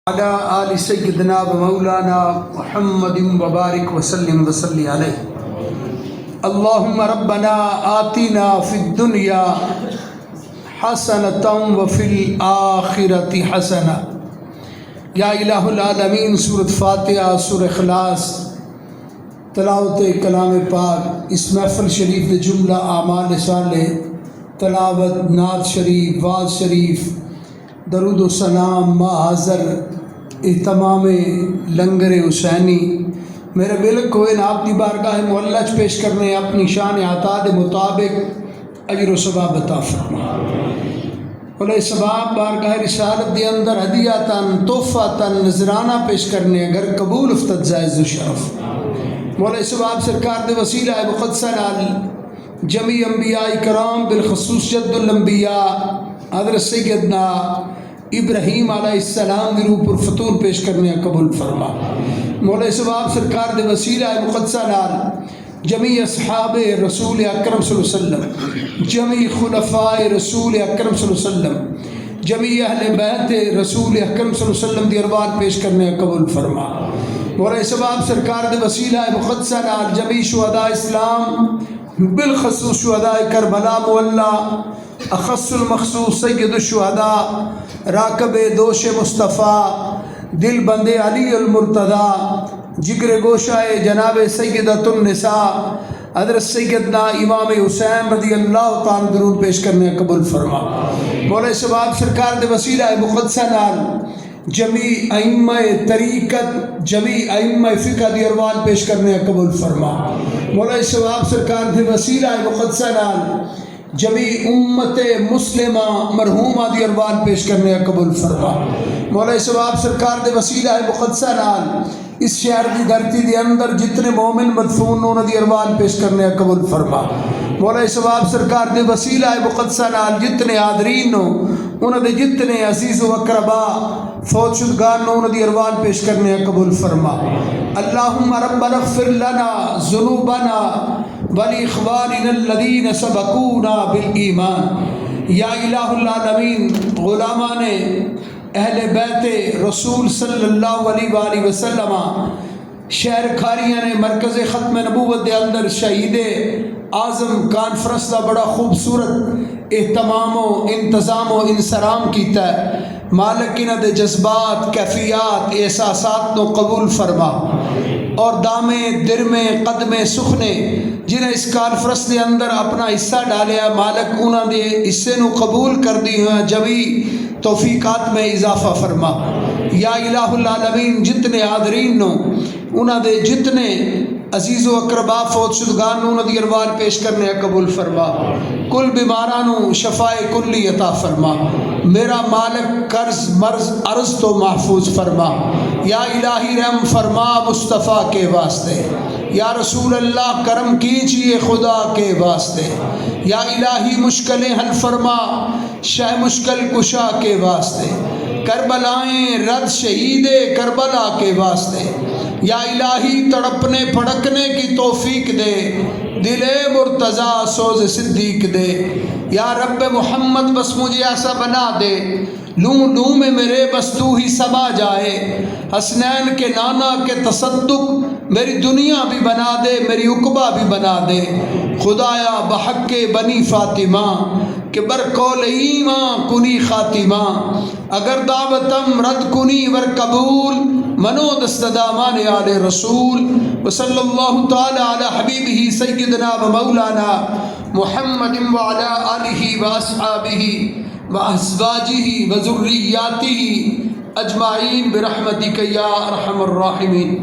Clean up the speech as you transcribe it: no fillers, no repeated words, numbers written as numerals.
على آل سيدنا ومولانا محمد وبارك وسلم وصلي عليه اللهم ربنا آتنا في الدنيا حسنة وفي الآخرة حسنة یا الہ العالمین سورۃ فاتحہ سورہ اخلاص تلاوت کلام پاک اس محفل شریف دے جملہ اعمال صالح تلاوت نعت شریف واز شریف درود و سلام ما حاضر اہتمام لنگر حسینی میرے ملک کو ان آپ کی بارگاہ معلّہ پیش کرنے اپنی شان عطا دے مطابق اجر و ثواب عطا فرما بولے ثواب بارگاہ رسالت دے اندر ہدیاتاً تحفاتاً نذرانہ پیش کرنے اگر قبول افتد زائز و شرف بولے ثواب سرکار دے وسیلہ مقدسہ نال جمیع انبیاء کرام بالخصوص جد الانبیاء حضرت سیدنا ابراہیم علیہ السلام دی روح پر فتون پیش کرنے قبول فرما مولا ثواب سرکار دے وسیلہ مقدسہ نال جمیع اصحاب رسول اکرم صلی اللہ علیہ وسلم جمیع خلفاء رسول اکرم صلی اللہ علیہ وسلم جمیع اہل بیت رسول اکرم صلی اللہ علیہ وسلم دی ارواح پیش کرنے قبول فرما مولا ثواب سرکار دے وسیلہ مقدسہ نال جمیع شہداء اسلام بالخصوص شہداء کربلا مولا اخص المخصوص سید الشہداء راکب دوش مصطفیٰ دل بند علی المرتضی جگر گوشہ جناب سیدۃ النساء حضرت سیدنا امام حسین رضی اللہ تعالیٰ درود پیش کرنے قبول فرما مولا ثواب سرکار دے وسیلہ مقدسہ نال جمیع ائمہ طریقت جمیع ائمہ فقہ دی ارواح پیش کرنے قبول فرما مولا ثواب سرکار دے وسیلہ مقدسہ نال جمیع امت مسلمہ مرحومہ دی ارواح پیش کرنے قبول فرما مولا ثواب سرکار دے وسیلہ مقدسہ نال اس شہر دی دھرتی دے اندر جتنے مومن مدفون انہاں دی ارواح پیش کرنے قبول فرما مولا ثواب سرکار دے وسیلہ مقدسہ نال جتنے حاضرین ہو انہاں دے جتنے عزیز و اقربا فوت شدگان انہاں دی ارواح پیش کرنے قبول فرما اللہم ربنا اغفر لنا ذنوبنا وَلِإِخْوَانِنَا الَّذِينَ سَبَقُونَا بِالْإِيمَانِ یا الہ العالمین غلامان اہل بیت رسول صلی اللہ علیہ وآلہ وسلم شہر کھاریاں نے مرکز ختم نبوت دے اندر شہید اعظم کانفرنس دا بڑا خوبصورت اہتمام و انتظام و انصرام کیتا ہے مالک انہاں دے جذبات کیفیات احساسات نو قبول فرما اور دامے درمے قدمے سخنے جنہیں اس کانفرنس دے اندر اپنا حصہ ڈالیا مالک انہاں دے حصے نو قبول کر دی ہیں جبھی توفیقات میں اضافہ فرما یا الہ العالمین جتنے حاضرین نو انہاں دے جتنے عزیز و اقربا فوت شدگان نو دی ارواح پیش کرنے قبول فرما کل بیمارانو شفاء کلی عطا فرما میرا مالک قرض مرض عرض تو محفوظ فرما یا الہی رحم فرما مصطفیٰ کے واسطے یا رسول اللہ کرم کیجئے خدا کے واسطے یا الہی مشکلیں حل فرما شہ مشکل کشا کے واسطے کربلائیں رد شہید کربلا کے واسطے یا الہی تڑپنے پھڑکنے کی توفیق دے دل مرتضی سوز صدیق دے یا رب محمد بس مجھے ایسا بنا دے لوں لوں میں میرے بس تو ہی سما جائے حسنین کے نانا کے تصدق میری دنیا بھی بنا دے میری عقبہ بھی بنا دے خدایا بحق بنی فاطمہ کہ بر قول ایمان کنی خاتمہ اگر دعوتم رد کنی ور قبول منو دست دامان آل رسول وصلی اللہ تعالی علی حبیبہ سیدنا و مولانا محمد وعلی آلہ و اصحابہ و ازواجہ و ذریاتہ اجمعین برحمتک یا ارحم الراحمین.